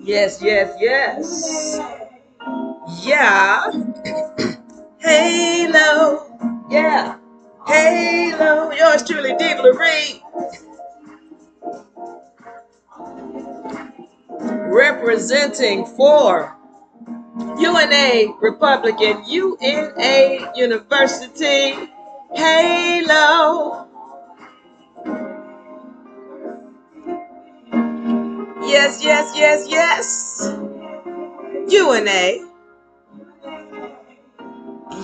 Yes, yes, yes. Yeah. Halo. Yeah. Halo. Yours truly, Diva Reed, representing for UNA Republican, UNA University. Halo. Yes, yes, yes, yes. UNA.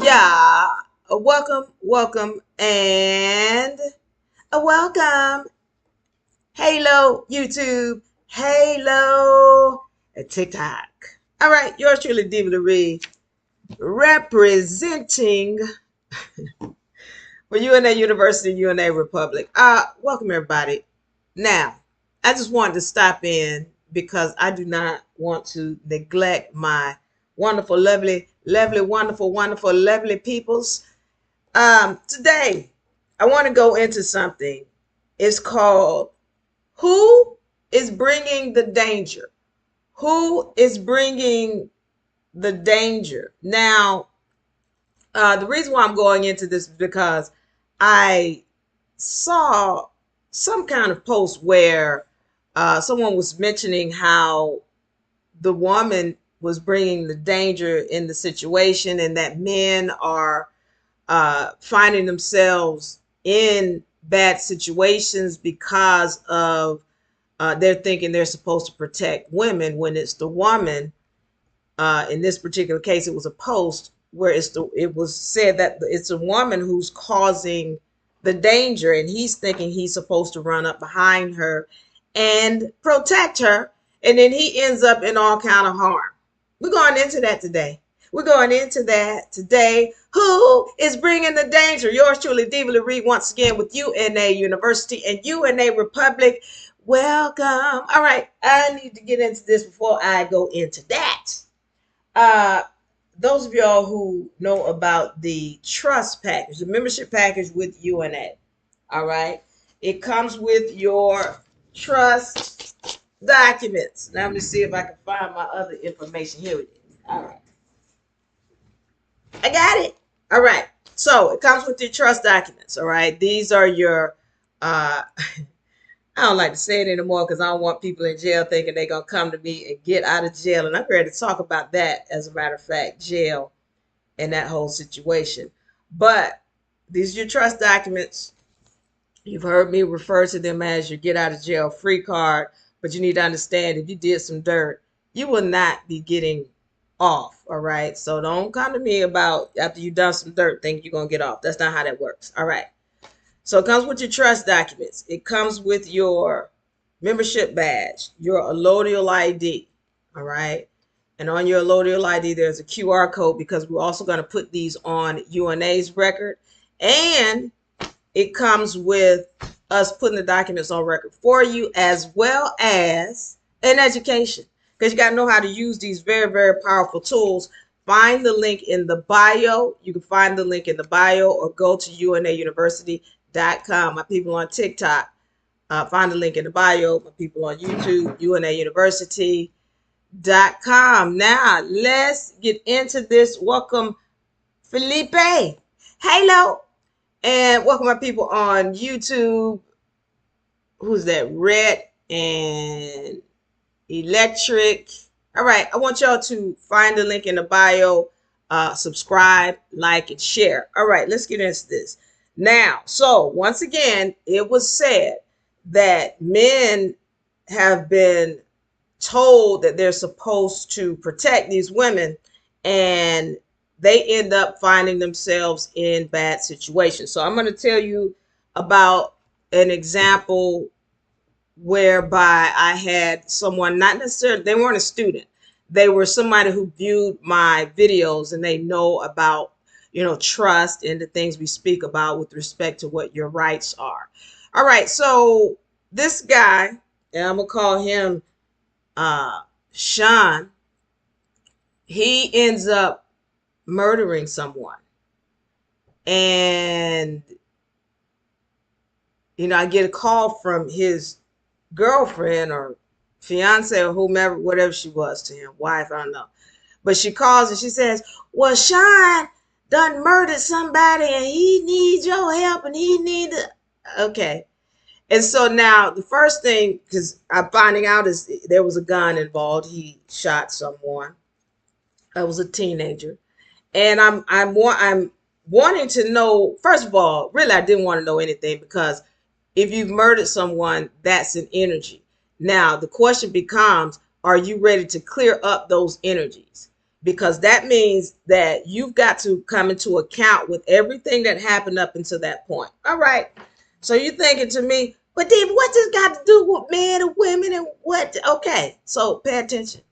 Yeah. Welcome, welcome, and a welcome. Halo, YouTube. Halo, TikTok. All right, yours truly, Diva Reed, representing for UNA University, UNA Republic. Welcome everybody. Now, I just wanted to stop in because I do not want to neglect my wonderful, lovely, lovely, wonderful, wonderful, lovely peoples. Today, I want to go into something. It's called Who is Bringing the Danger? Who is bringing the danger? Now, the reason why I'm going into this is because I saw some kind of post where someone was mentioning how the woman was bringing the danger in the situation and that men are finding themselves in bad situations because of they're thinking they're supposed to protect women when it's the woman. In this particular case, it was a post where it was said that it's a woman who's causing the danger, and he's thinking he's supposed to run up behind her and protect her, and then he ends up in all kind of harm. We're going into that today. We're going into that today. Who is bringing the danger? Yours truly, Diva Reed, once again with UNA University and UNA Republic. Welcome. All right, I need to get into this before I go into that. uh those of y'all who know about the trust package, the membership package with UNA, all right, it comes with your trust documents. Now let me see if I can find my other information. Here it is. All right, I got it. All right, so it comes with your trust documents. All right, these are your uh I don't like to say it anymore because I don't want people in jail thinking they're going to come to me and get out of jail. And I'm ready to talk about that, as a matter of fact, jail and that whole situation. But these are your trust documents. You've heard me refer to them as your get out of jail free card. But you need to understand, if you did some dirt, you will not be getting off. All right. So don't come to me about after you've done some dirt, think you're going to get off. That's not how that works. All right. So it comes with your trust documents. It comes with your membership badge, your allodial ID. All right. And on your allodial ID, there's a QR code because we're also going to put these on UNA's record. And it comes with us putting the documents on record for you, as well as an education, because you got to know how to use these very, very powerful tools. Find the link in the bio. You can find the link in the bio or go to unauniversity.com. My people on TikTok, find the link in the bio. My people on YouTube, unauniversity.com. Now, let's get into this. Welcome, Felipe. Hello. And welcome my people on YouTube. Who's that? Red and Electric. All right. I want y'all to find the link in the bio, subscribe, like, and share. All right. Let's get into this. Now, so once again, it was said that men have been told that they're supposed to protect these women, and they end up finding themselves in bad situations. So I'm going to tell you about an example whereby I had someone, not necessarily, they weren't a student, they were somebody who viewed my videos and they know about, trust and the things we speak about with respect to what your rights are. All right, so this guy, and I'm gonna call him uh, Sean, he ends up murdering someone. And, I get a call from his girlfriend or fiance or whomever, whatever she was to him, wife, I don't know. But she calls and she says, well, Sean done murdered somebody and he needs your help and he need to. Okay. And so now the first thing, because I'm finding out, is there was a gun involved. He shot someone. I was a teenager. And I'm wanting to know, first of all, really I didn't want to know anything, because if you've murdered someone, that's an energy. Now, the question becomes, are you ready to clear up those energies? Because that means that you've got to come into account with everything that happened up until that point. All right. So you're thinking to me, but Dave, what this got to do with men and women and what? Okay. So pay attention,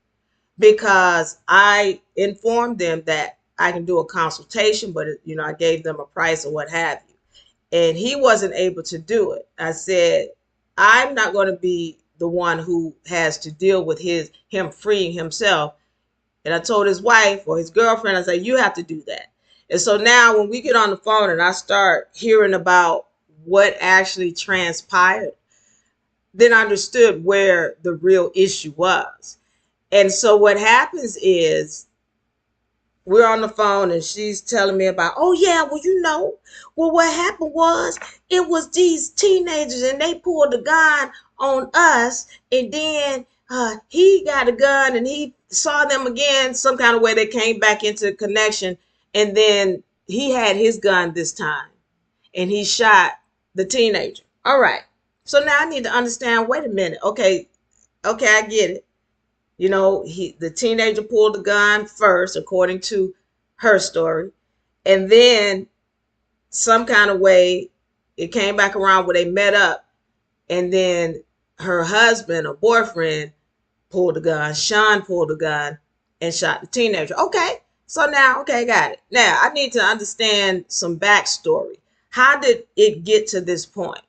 because I informed them that I can do a consultation, but I gave them a price or what have you. And he wasn't able to do it. I said, I'm not going to be the one who has to deal with him freeing himself. And I told his wife or his girlfriend, I said, you have to do that. And so now when we get on the phone and I start hearing about what actually transpired, then I understood where the real issue was. And so what happens is, we're on the phone and she's telling me about, oh yeah, well, what happened was, it was these teenagers and they pulled a gun on us, and then he got a gun and he saw them again, some kind of way they came back into connection, and then he had his gun this time and he shot the teenager. All right. So now I need to understand, wait a minute. Okay, I get it. The teenager pulled the gun first, according to her story. And then some kind of way it came back around where they met up. And then her husband or boyfriend pulled the gun. Sean pulled the gun and shot the teenager. Okay. So now, okay, got it. Now I need to understand some backstory. How did it get to this point?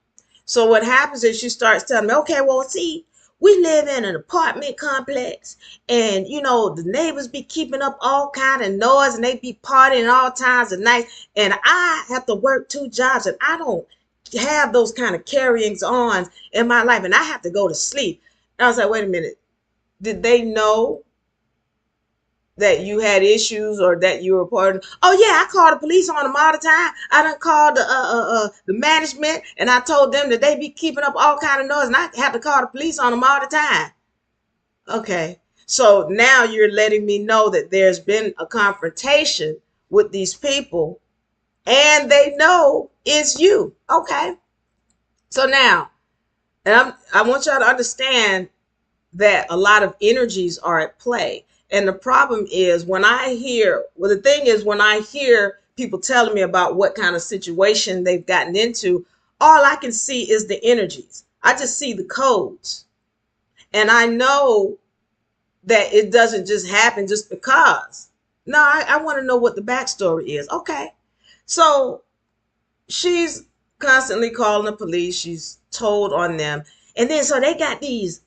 So what happens is she starts telling me, okay, well, see, we live in an apartment complex, and the neighbors be keeping up all kind of noise, and they be partying all times of night, and I have to work 2 jobs, and I don't have those kind of carryings on in my life, and I have to go to sleep. And I was like, wait a minute, did they know that you had issues or that you were part of? Oh yeah, I call the police on them all the time. I done called the management, and I told them that they be keeping up all kind of noise, and I have to call the police on them all the time. Okay, so now you're letting me know that there's been a confrontation with these people, and they know it's you. Okay, so now, and I want y'all to understand that a lot of energies are at play. And the problem is, when I hear people telling me about what kind of situation they've gotten into, all I can see is the energies. I just see the codes. And I know that it doesn't just happen just because. No, I want to know what the backstory is. Okay. So she's constantly calling the police. She's told on them. And then so they got these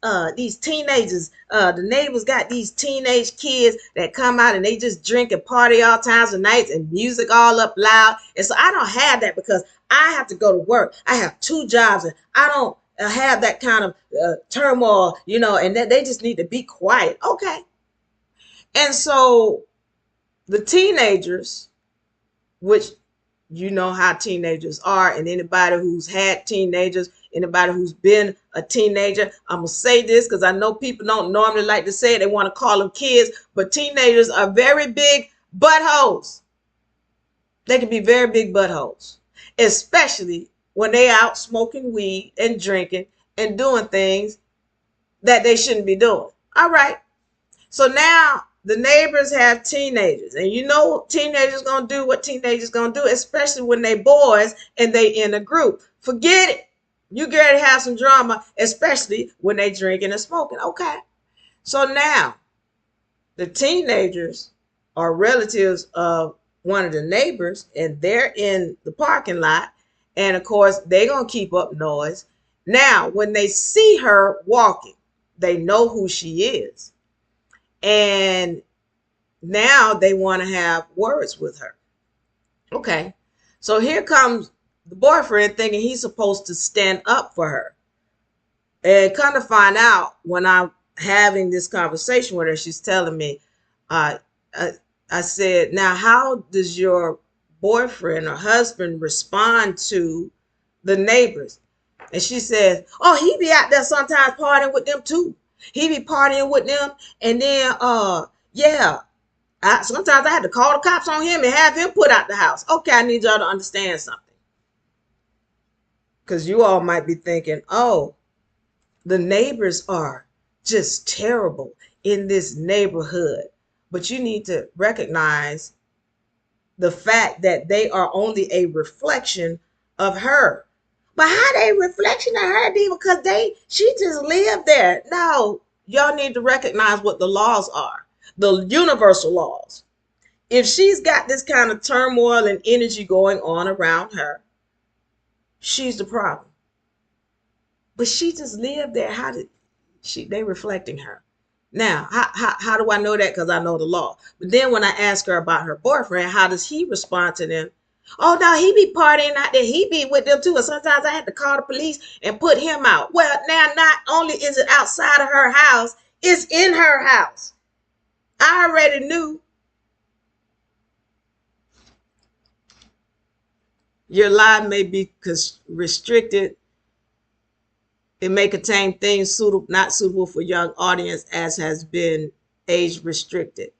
teenagers, the neighbors got these teenage kids that come out and they just drink and party all times of nights and music all up loud. And so I don't have that, because I have to go to work. I have 2 jobs and I don't have that kind of turmoil, and that they just need to be quiet. Okay. And so the teenagers, which you know how teenagers are, and anybody who's had teenagers, anybody who's been a teenager, I'm going to say this because I know people don't normally like to say it. They want to call them kids, but teenagers are very big buttholes. They can be very big buttholes, especially when they out smoking weed and drinking and doing things that they shouldn't be doing. All right. So now the neighbors have teenagers, and teenagers going to do what teenagers going to do, especially when they boys and they in a group. Forget it. You get to have some drama, especially when they drinking and smoking. Okay. So now the teenagers are relatives of one of the neighbors, and they're in the parking lot. And of course, they're going to keep up noise. Now, when they see her walking, they know who she is. And now they want to have words with her. Okay. So here comes the boyfriend thinking he's supposed to stand up for her. And kind of find out, when I having this conversation with her, she's telling me, uh, I, I said, now, how does your boyfriend or husband respond to the neighbors? And she says, oh, he be out there sometimes partying with them too. He be partying with them. And then, yeah, sometimes I had to call the cops on him and have him put out the house. Okay, I need y'all to understand something. Because you all might be thinking, oh, the neighbors are just terrible in this neighborhood. But you need to recognize the fact that they are only a reflection of her. But how they reflection of her, D? Because she just lived there. No, y'all need to recognize what the laws are, the universal laws. If she's got this kind of turmoil and energy going on around her, she's the problem. But she just lived there. How did they reflecting her? Now, how do I know that? Because I know the law. But then when I ask her about her boyfriend, how does he respond to them? Oh, no, he be partying out there. He be with them too. And sometimes I had to call the police and put him out. Well, now, not only is it outside of her house, it's in her house. I already knew. Your live may be restricted. It may contain things not suitable for young audience, as has been age restricted.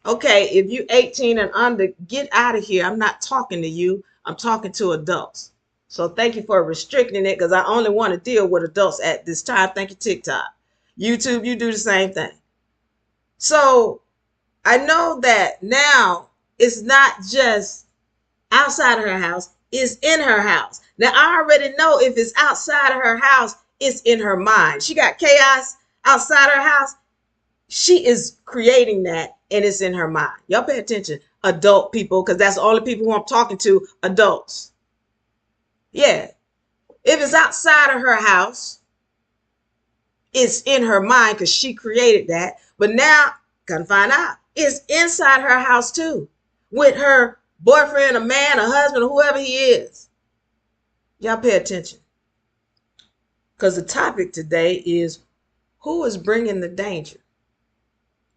Okay, if you're 18 and under, get out of here. I'm not talking to you. I'm talking to adults. So thank you for restricting it, because I only want to deal with adults at this time. Thank you, TikTok. YouTube, you do the same thing. So I know that now it's not just outside of her house, it's in her house. Now, I already know if it's outside of her house, it's in her mind. She got chaos outside her house. She is creating that, and it's in her mind. Y'all pay attention, adult people, because that's the only people who I'm talking to, adults. Yeah. If it's outside of her house, it's in her mind because she created that. But now, gotta find out, it's inside her house too, with her boyfriend, a man, a husband, or whoever he is. Y'all pay attention. Because the topic today is, who is bringing the danger?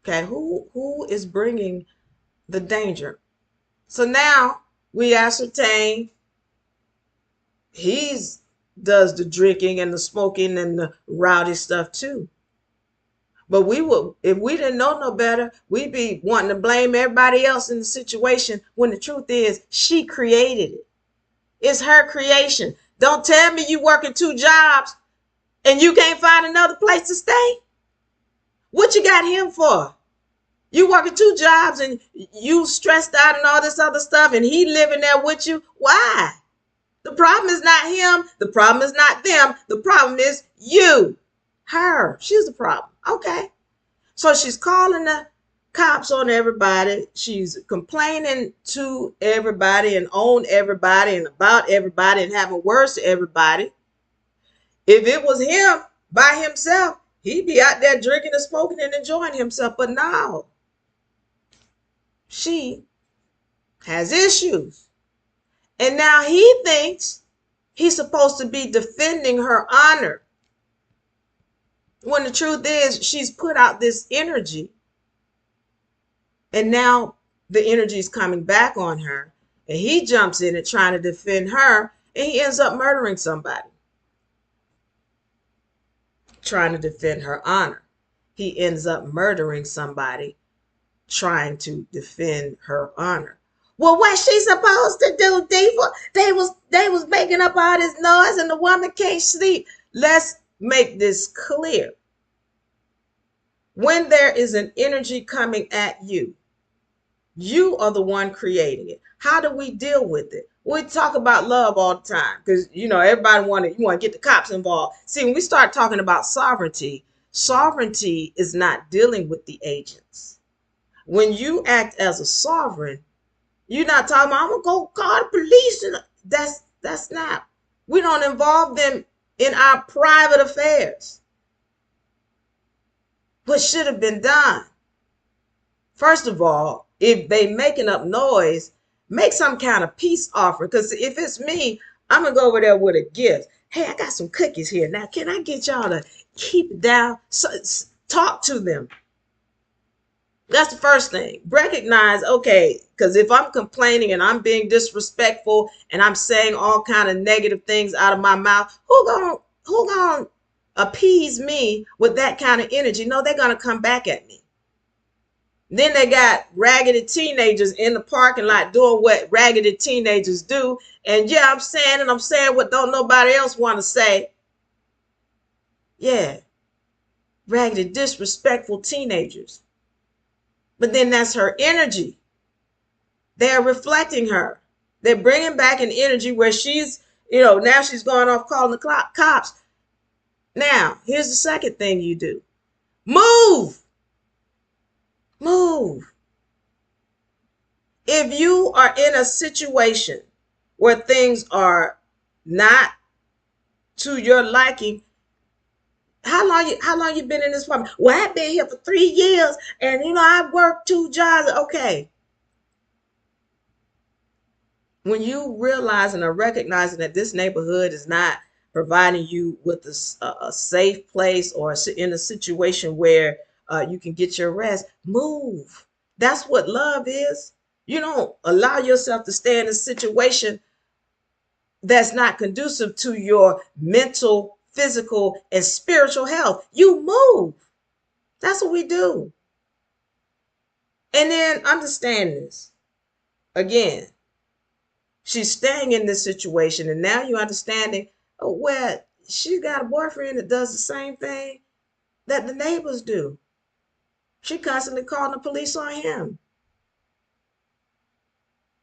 Okay, who is bringing the danger? So now we ascertain he's does the drinking and the smoking and the rowdy stuff too. But we would, if we didn't know no better, we'd be wanting to blame everybody else in the situation, when the truth is she created it. It's her creation. Don't tell me you working 2 jobs and you can't find another place to stay. What you got him for? You working 2 jobs and you stressed out and all this other stuff, and he living there with you. Why? The problem is not him. The problem is not them. The problem is you. Her. She's the problem. Okay. So she's calling the cops on everybody. She's complaining to everybody and on everybody and about everybody and having words to everybody. If it was him by himself, he'd be out there drinking and smoking and enjoying himself. But now she has issues. And now he thinks he's supposed to be defending her honor, when the truth is she's put out this energy, and now the energy is coming back on her, and he jumps in and trying to defend her, and he ends up murdering somebody trying to defend her honor. He ends up murdering somebody trying to defend her honor. Well, what's she supposed to do, Diva? They was making up all this noise and the woman can't sleep. Let's make this clear. When there is an energy coming at you, you are the one creating it. How do we deal with it? We talk about love all the time because, everybody you want to get the cops involved. See, when we start talking about sovereignty, sovereignty is not dealing with the agents. When you act as a sovereign, you're not talking about, I'm going to go call the police. And that's not. We don't involve them in our private affairs. What should have been done? First of all, if they making up noise, make some kind of peace offering. Because if it's me, I'm going to go over there with a gift. Hey, I got some cookies here. Now, can I get y'all to Keep it down. So, talk to them. That's the first thing. Recognize, okay, because if I'm complaining and I'm being disrespectful and I'm saying all kind of negative things out of my mouth, who gonna appease me with that kind of energy? No, they're gonna come back at me. Then they got raggedy teenagers in the parking lot doing what raggedy teenagers do. And yeah, I'm saying what don't nobody else want to say. Yeah, raggedy, disrespectful teenagers. But then that's her energy. They're reflecting her. They're bringing back an energy where now she's going off calling the cops. Now, here's the second thing you do. Move. Move. If you are in a situation where things are not to your liking, how long you been in this farm? Well, I've been here for 3 years and I've worked 2 jobs. Okay. When you realizing or recognizing that this neighborhood is not providing you with a safe place or in a situation where you can get your rest, move. That's what love is. You don't allow yourself to stay in a situation that's not conducive to your mental, physical, and spiritual health. You move. That's what we do. And then understand this. Again, she's staying in this situation, and now you're understanding, well, she's got a boyfriend that does the same thing that the neighbors do. She constantly calling the police on him.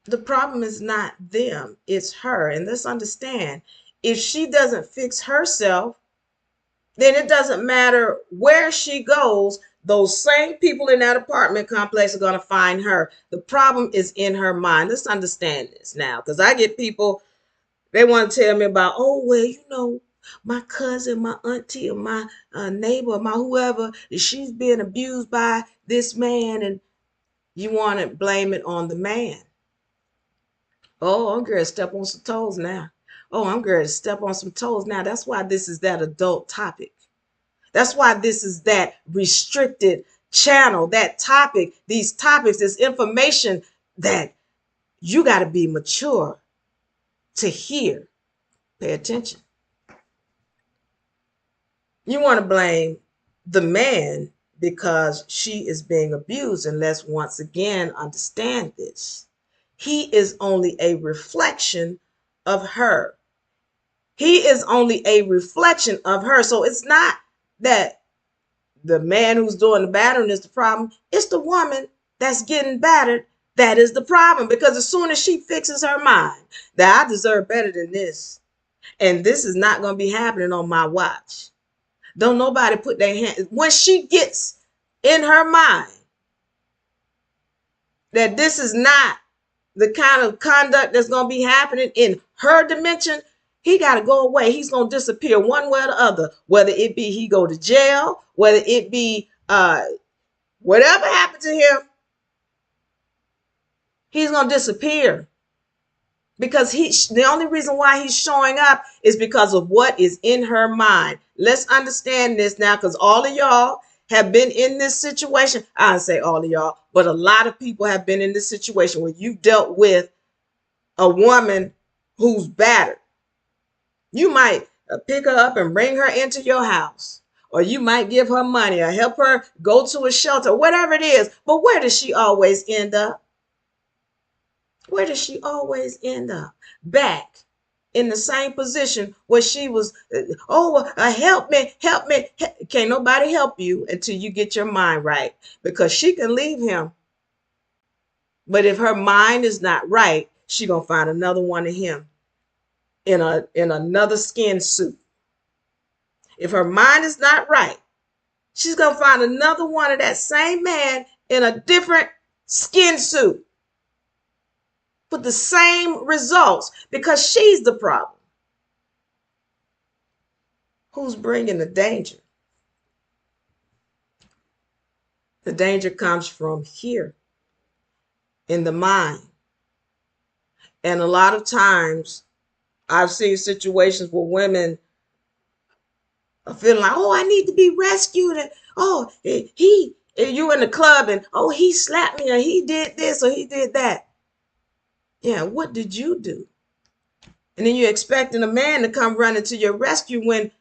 The problem is not them, it's her. And let's understand, if she doesn't fix herself, then it doesn't matter where she goes, those same people in that apartment complex are going to find her. The problem is in her mind. Let's understand this now, because I get people, they want to tell me about, oh, well, my cousin, my auntie, or my neighbor, my whoever, she's being abused by this man, and you want to blame it on the man. Oh, I'm going to step on some toes now. Oh, I'm going to step on some toes now. That's why this is that adult topic. That's why this is that restricted channel, that topic, these topics, this information that you got to be mature to hear. Pay attention. You want to blame the man because she is being abused, and let's once again understand this. He is only a reflection of her. He is only a reflection of her. So it's not that the man who's doing the battering is the problem. It's the woman that's getting battered that is the problem. Because as soon as she fixes her mind that I deserve better than this, and this is not going to be happening on my watch. Don't nobody put their hand. When she gets in her mind that this is not the kind of conduct that's going to be happening in her dimension, he got to go away. He's going to disappear one way or the other, whether it be he go to jail, whether it be whatever happened to him, he's going to disappear. Because the only reason why he's showing up is because of what is in her mind. Let's understand this now, because all of y'all have been in this situation. I don't say all of y'all, but a lot of people have been in this situation where you've dealt with a woman who's battered. You might pick her up and bring her into your house, or you might give her money or help her go to a shelter, whatever it is. But where does she always end up? Where does she always end up? Back in the same position where she was, help me. Can't nobody help you until you get your mind right, because she can leave him. But if her mind is not right, she gonna find another one of him in another skin suit. If her mind is not right, she's gonna find another one of that same man in a different skin suit with the same results, because she's the problem. Who's bringing the danger? The danger comes from here in the mind. And a lot of times I've seen situations where women feeling like, oh, I need to be rescued. And, oh, you in the club and, oh, he slapped me or he did this or he did that. Yeah, what did you do? And then you're expecting a man to come running to your rescue when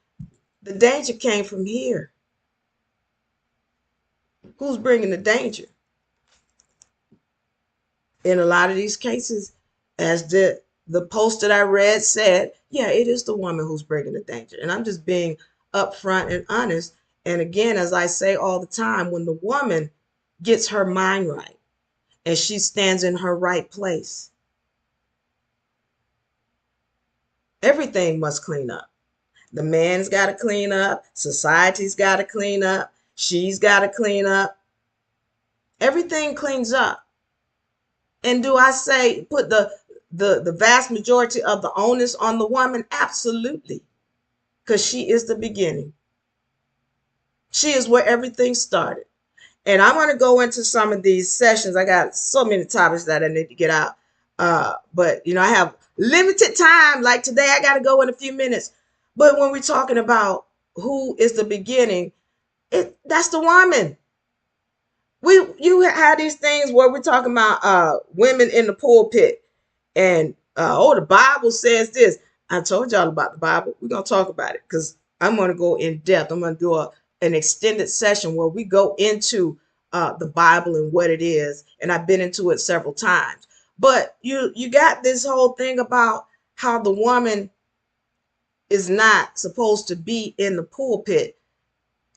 the danger came from here. Who's bringing the danger? In a lot of these cases, as the post that I read said, yeah, it is the woman who's bringing the danger. And I'm just being upfront and honest. And again, as I say all the time, when the woman gets her mind right and she stands in her right place, everything must clean up. The man's got to clean up. Society's got to clean up. She's got to clean up. Everything cleans up. And do I say put the vast majority of the onus on the woman? Absolutely. Because she is the beginning. She is where everything started. And I'm going to go into some of these sessions. I got so many topics that I need to get out. But, I have limited time. Like today, I got to go in a few minutes. But when we're talking about who is the beginning, that's the woman. You have these things where we're talking about women in the pulpit and the Bible says this. I told y'all about the Bible. We're going to talk about it because I'm going to go in depth. I'm going to do an extended session where we go into the Bible and what it is. And I've been into it several times. But you got this whole thing about how the woman is not supposed to be in the pulpit.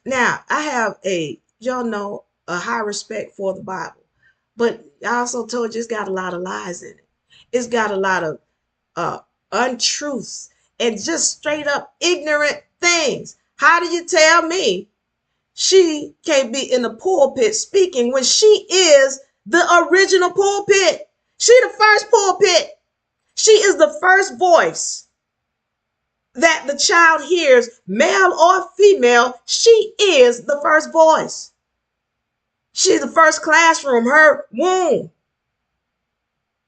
Now, I have y'all know, a high respect for the Bible. But I also told you it's got a lot of lies in it. It's got a lot of untruths and just straight up ignorant things. How do you tell me she can't be in the pulpit speaking when she is the original pulpit? She the first pulpit. She is the first voice that the child hears, male or female. She is the first voice. She's the first classroom, her womb.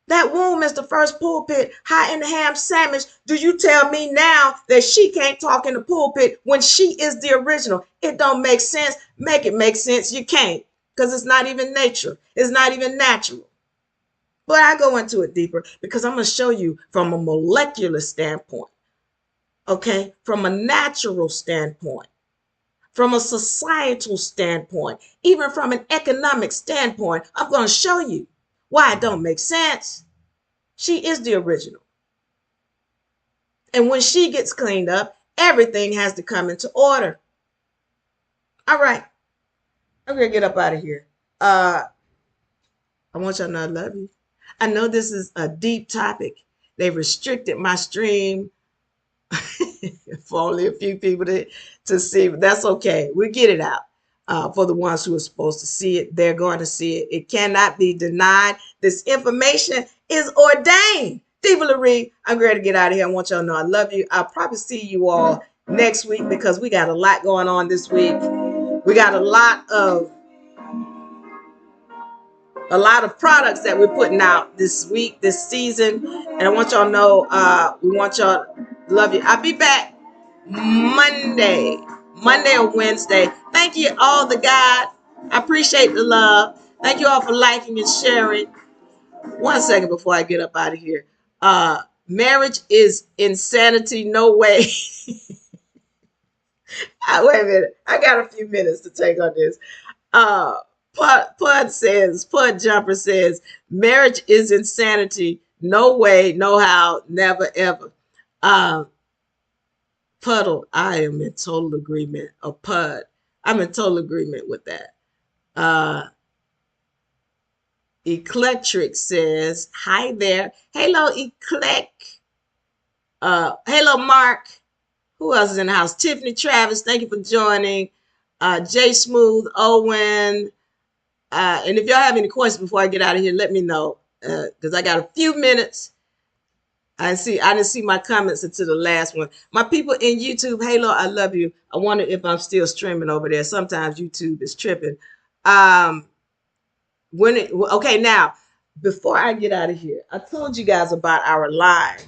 That womb is the first pulpit, high in the ham sandwich. Do you tell me now that she can't talk in the pulpit when she is the original? It don't make sense. Make it make sense. You can't, because it's not even nature. It's not even natural. But I go into it deeper because I'm going to show you from a molecular standpoint, okay, from a natural standpoint, from a societal standpoint, even from an economic standpoint. I'm going to show you why it don't make sense. She is the original. And when she gets cleaned up, everything has to come into order. All right. I'm going to get up out of here. I want y'all to know I love you. I know this is a deep topic. They restricted my stream for only a few people to see, but that's okay. We'll get it out. For the ones who are supposed to see it, they're going to see it. It cannot be denied. This information is ordained. Diva Laree, I'm ready to get out of here. I want y'all to know I love you. I'll probably see you all next week because we got a lot going on this week. We got a lot of products that we're putting out this week, this season. And I want y'all to know we want y'all to love you. I'll be back Monday or Wednesday. Thank you all the God. I appreciate the love. Thank you all for liking and sharing. 1 second before I get up out of here. Marriage is insanity. No way. Wait a minute. I got a few minutes to take on this. Pud Jumper says, marriage is insanity. No way, no how, never, ever. Puddle, I am in total agreement. Pud, I'm in total agreement with that. Eclectric says, hi there. Hello, Eclec. Hello, Mark. Who else is in the house? Tiffany Travis, thank you for joining. Jay Smooth, Owen. And if y'all have any questions before I get out of here, let me know. Because I got a few minutes. I didn't see my comments until the last one. My people in YouTube, Halo, I love you. I wonder if I'm still streaming over there. Sometimes YouTube is tripping. Okay, now, before I get out of here, I told you guys about our live.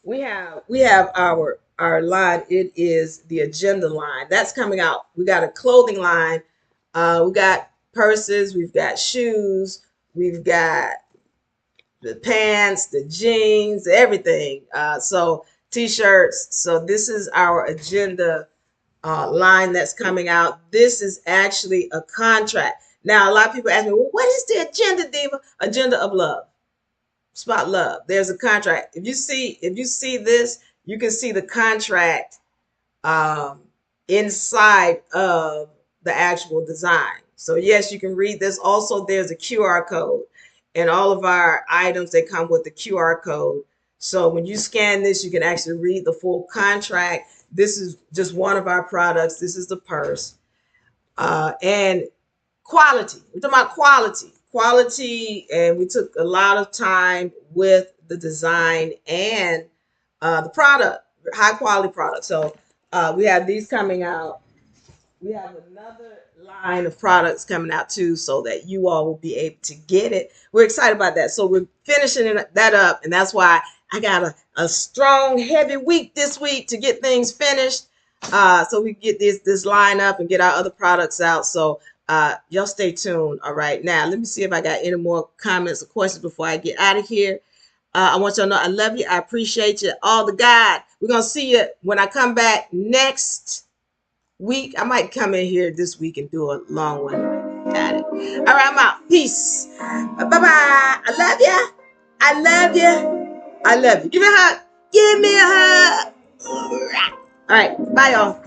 We have our our line. It is the Agenda line. That's coming out. We got a clothing line. We got purses. We've got shoes. We've got the pants, the jeans, everything. So t-shirts. So this is our Agenda line that's coming out. This is actually a contract. Now, a lot of people ask me, well, what is the Agenda, Diva? Agenda of love. Spot love. There's a contract. If you see this, you can see the contract um, inside of the actual design. So yes, you can read this. Also, there's a QR code, and all of our items they come with the QR code. So when you scan this, you can actually read the full contract. This is just one of our products. This is the purse, and quality. We're talking about quality, and we took a lot of time with the design and the product, high quality product. So we have these coming out. We have another line of products coming out too, so that you all will be able to get it. We're excited about that. So we're finishing that up, and that's why I got a strong, heavy week this week to get things finished. So we get this line up and get our other products out. So y'all stay tuned. All right. Now let me see if I got any more comments or questions before I get out of here. I want y'all to know I love you. I appreciate you. All the God. We're gonna see you when I come back next week. I might come in here this week and do a long one. Got it. All right, I'm out. Peace. Bye bye. I love you. I love you. I love you. Give me a hug. Give me a hug. All right. Bye, y'all.